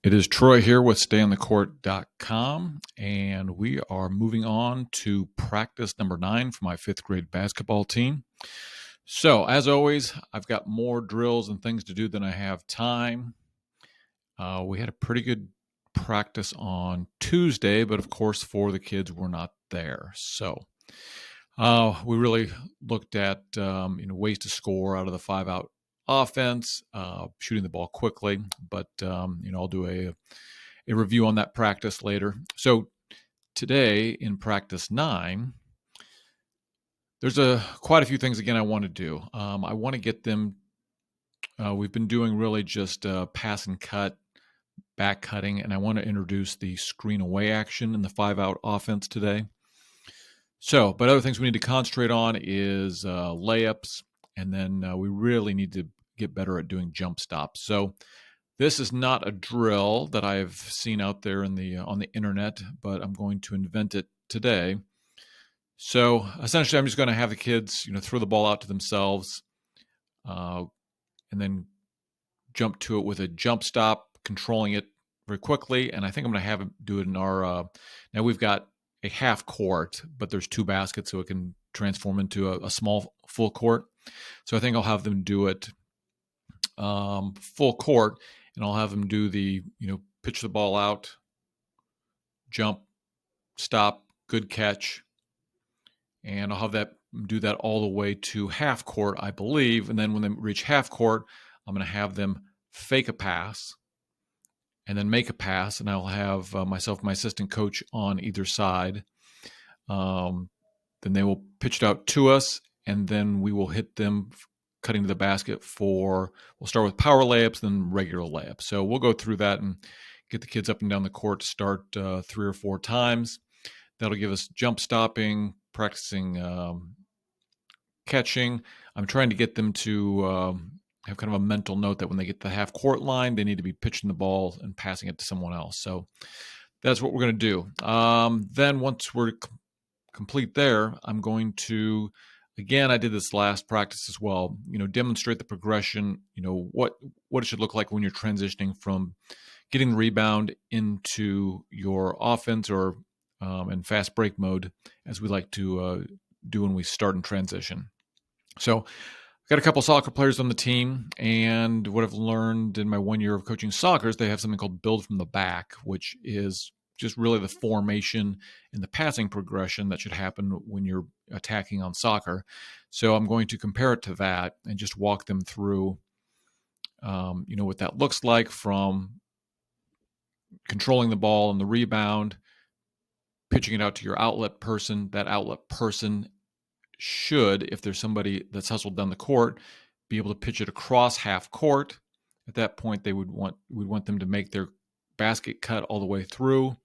It is Troy here with stayonthecourt.com, and we are moving on to practice number 9 for my 5th grade basketball team. So, as always, I've got more drills and things to do than I have time. We had a pretty good practice on Tuesday, but of course, 4 of the kids were not there. So, we really looked at ways to score out of the 5-out offense, shooting the ball quickly, but I'll do a review on that practice later. So today in practice 9, there's quite a few things again I want to do. I want to get them. We've been doing really just pass and cut, back cutting, and I want to introduce the screen away action in the 5-out offense today. So, but other things we need to concentrate on is layups, and then we really need to get better at doing jump stops. So this is not a drill that I've seen out there on the internet, but I'm going to invent it today. So essentially, I'm just going to have the kids, throw the ball out to themselves, and then jump to it with a jump stop, controlling it very quickly. And I think I'm going to have them do it in our. Now we've got a half court, but there's 2 baskets, so it can transform into a small full court. So I think I'll have them do it full court, and I'll have them do the, pitch the ball out, jump, stop, good catch, and I'll have that do that all the way to half court, I believe. And then when they reach half court, I'm going to have them fake a pass and then make a pass, and I'll have myself, my assistant coach on either side. Then they will pitch it out to us, and then we will hit them cutting to the basket we'll start with power layups, then regular layups. So we'll go through that and get the kids up and down the court to start 3 or 4 times. That'll give us jump stopping, practicing catching. I'm trying to get them to have kind of a mental note that when they get to the half court line, they need to be pitching the ball and passing it to someone else. So that's what we're going to do. Then once we're complete there, I'm going to, again, I did this last practice as well, demonstrate the progression, what it should look like when you're transitioning from getting the rebound into your offense or in fast break mode, as we like to do when we start in transition. So I've got a couple soccer players on the team, and what I've learned in my 1 year of coaching soccer is they have something called build from the back, which is just really the formation and the passing progression that should happen when you're attacking on soccer. So I'm going to compare it to that and just walk them through, what that looks like, from controlling the ball and the rebound, pitching it out to your outlet person. That outlet person should, if there's somebody that's hustled down the court, be able to pitch it across half court. At that point, we'd want them to make their basket cut all the way through.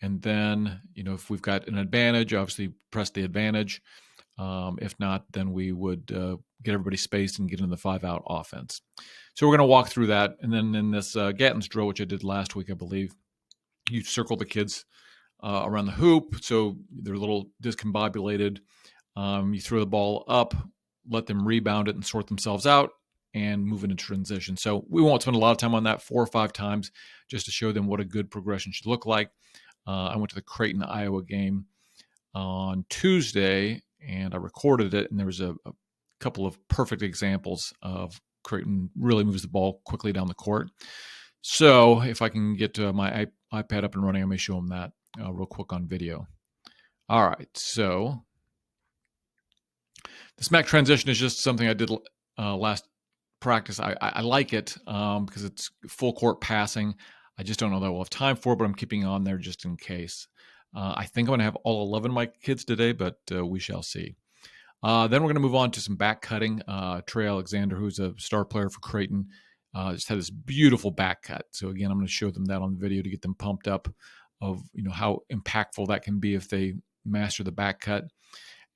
And then, if we've got an advantage, obviously press the advantage. If not, then we would get everybody spaced and get into the 5-out offense. So we're going to walk through that. And then in this Gatton's drill, which I did last week, I believe, you circle the kids around the hoop, so they're a little discombobulated. You throw the ball up, let them rebound it and sort themselves out, and move into transition. So we won't spend a lot of time on that, 4 or 5 times, just to show them what a good progression should look like. I went to the Creighton, Iowa game on Tuesday, and I recorded it, and there was a couple of perfect examples of Creighton really moves the ball quickly down the court. So if I can get my iPad up and running, I may show them that real quick on video. All right, so the smack transition is just something I did last practice. I like it because it's full court passing. I just don't know that we'll have time for it, but I'm keeping on there just in case. I think I'm going to have all 11 of my kids today, but we shall see. Then we're going to move on to some back cutting. Trey Alexander, who's a star player for Creighton, just had this beautiful back cut. So again, I'm going to show them that on the video to get them pumped up of how impactful that can be if they master the back cut.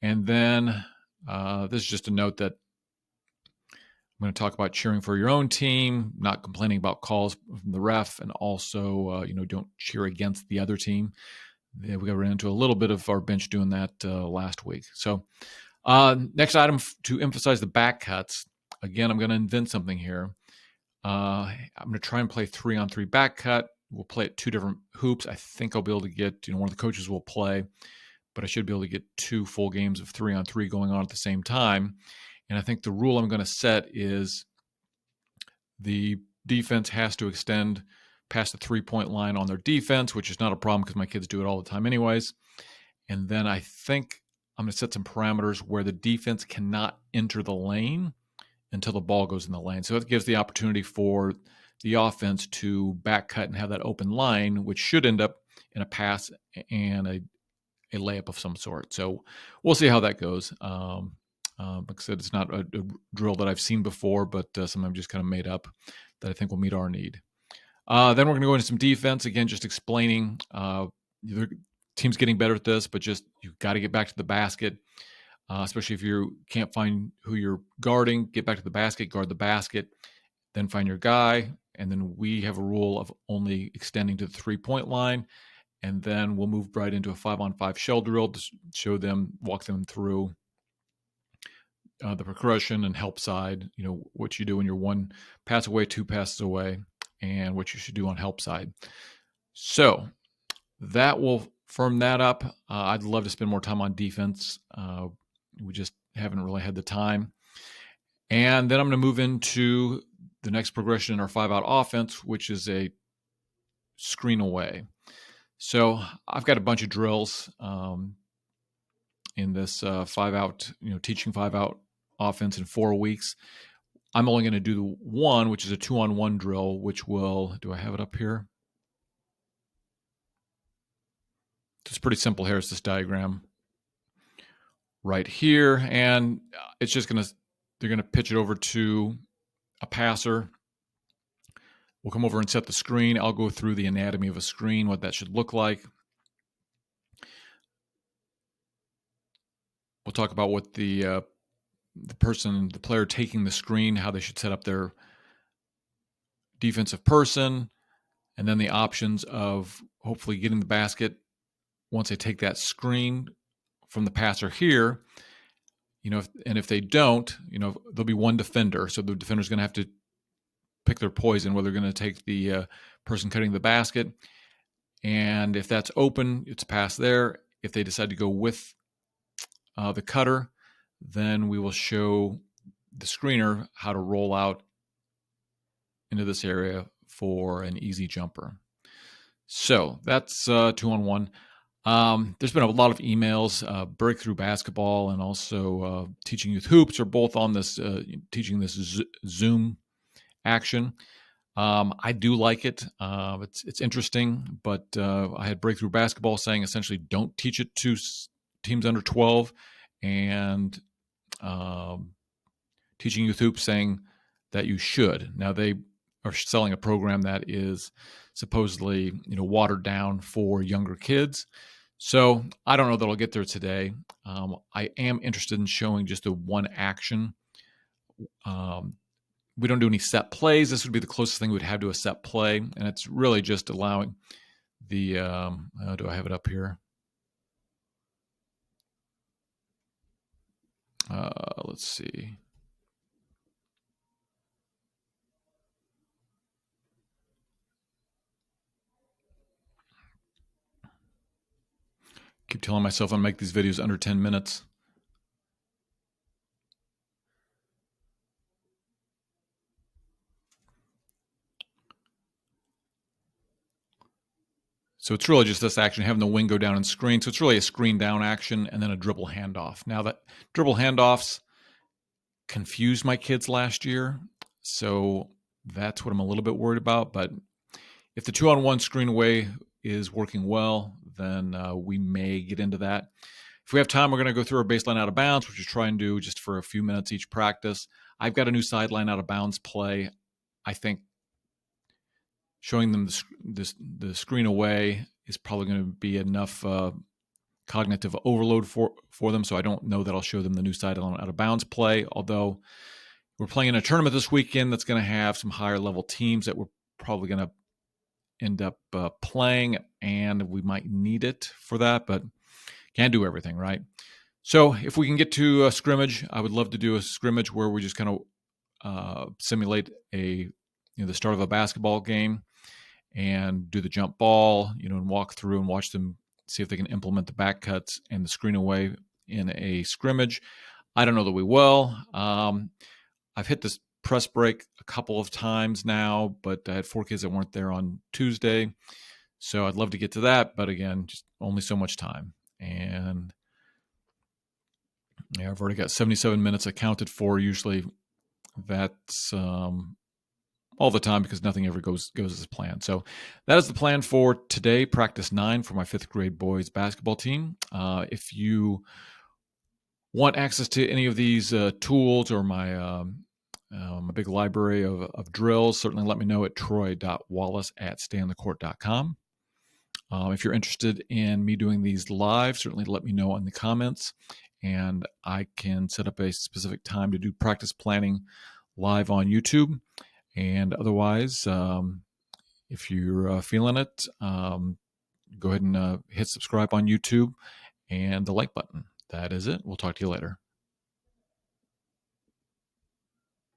And then this is just a note that I'm going to talk about cheering for your own team, not complaining about calls from the ref, and also, don't cheer against the other team. Yeah, we got ran into a little bit of our bench doing that last week. So next item to emphasize the back cuts. Again, I'm going to invent something here. I'm going to try and play 3-on-3 back cut. We'll play at 2 different hoops. I think I'll be able to get, one of the coaches will play, but I should be able to get 2 full games of 3-on-3 going on at the same time. And I think the rule I'm going to set is the defense has to extend past the 3-point line on their defense, which is not a problem because my kids do it all the time anyways. And then I think I'm going to set some parameters where the defense cannot enter the lane until the ball goes in the lane. So it gives the opportunity for the offense to back cut and have that open line, which should end up in a pass and a layup of some sort. So we'll see how that goes. Like I said, it's not a drill that I've seen before, but something I've just kind of made up that I think will meet our need. Then we're going to go into some defense. Again, just explaining the team's getting better at this, but just you've got to get back to the basket, especially if you can't find who you're guarding. Get back to the basket, guard the basket, then find your guy. And then we have a rule of only extending to the 3-point line. And then we'll move right into a 5-on-5 shell drill to show them, walk them through the progression and help side, what you do when you're 1 pass away, 2 passes away, and what you should do on help side. So that will firm that up. I'd love to spend more time on defense. We just haven't really had the time. And then I'm going to move into the next progression in our 5-out offense, which is a screen away. So I've got a bunch of drills in this 5-out, teaching 5-out offense in 4 weeks. I'm only going to do the one, which is a 2-on-1 drill, which will, do I have it up here? It's pretty simple here. It's this diagram right here. And it's just they're going to pitch it over to a passer. We'll come over and set the screen. I'll go through the anatomy of a screen, what that should look like. We'll talk about what the player taking the screen, how they should set up their defensive person, and then the options of hopefully getting the basket once they take that screen from the passer here. And if they don't, there'll be one defender. So the defender's going to have to pick their poison, whether they're going to take the person cutting the basket. And if that's open, it's a pass there. If they decide to go with the cutter, then we will show the screener how to roll out into this area for an easy jumper. So that's 2-on-1. There's been a lot of emails. Breakthrough Basketball and also Teaching Youth Hoops are both on this, teaching this Zoom action. I do like it. It's interesting, but I had Breakthrough Basketball saying essentially don't teach it to teams under 12, and Teaching Youth Hoops saying that you should. Now they are selling a program that is supposedly watered down for younger kids. So I don't know that I'll get there today. I am interested in showing just the one action. We don't do any set plays. This would be the closest thing we'd have to a set play, and it's really just allowing the. Do I have it up here? Let's see. Keep telling myself I'll make these videos under 10 minutes. So it's really just this action, having the wing go down and screen. So it's really a screen down action and then a dribble handoff. Now that dribble handoffs confused my kids last year, so that's what I'm a little bit worried about. But if the 2-on-1 screen away is working well, then we may get into that. If we have time, we're going to go through our baseline out of bounds, which we try and do just for a few minutes each practice. I've got a new sideline out of bounds play. I think showing them the screen away is probably going to be enough cognitive overload for them, so I don't know that I'll show them the new sideline out of bounds play, although we're playing in a tournament this weekend that's going to have some higher level teams that we're probably going to end up playing, and we might need it for that, but can't do everything, right? So if we can get to a scrimmage, I would love to do a scrimmage where we just kind of simulate a the start of a basketball game and do the jump ball, and walk through and watch them see if they can implement the back cuts and the screen away in a scrimmage. I don't know that we will. I've hit this press break a couple of times now, but I had 4 kids that weren't there on Tuesday. So I'd love to get to that, but again, just only so much time. And yeah, I've already got 77 minutes accounted for. Usually that's all the time because nothing ever goes as planned. So that is the plan for today, practice 9 for my 5th grade boys basketball team. If you want access to any of these tools or my big library of drills, certainly let me know at troy.wallace@stayonthecourt.com. If you're interested in me doing these live, certainly let me know in the comments, and I can set up a specific time to do practice planning live on YouTube. And otherwise, if you're feeling it, go ahead and hit subscribe on YouTube and the like button. That is it. We'll talk to you later.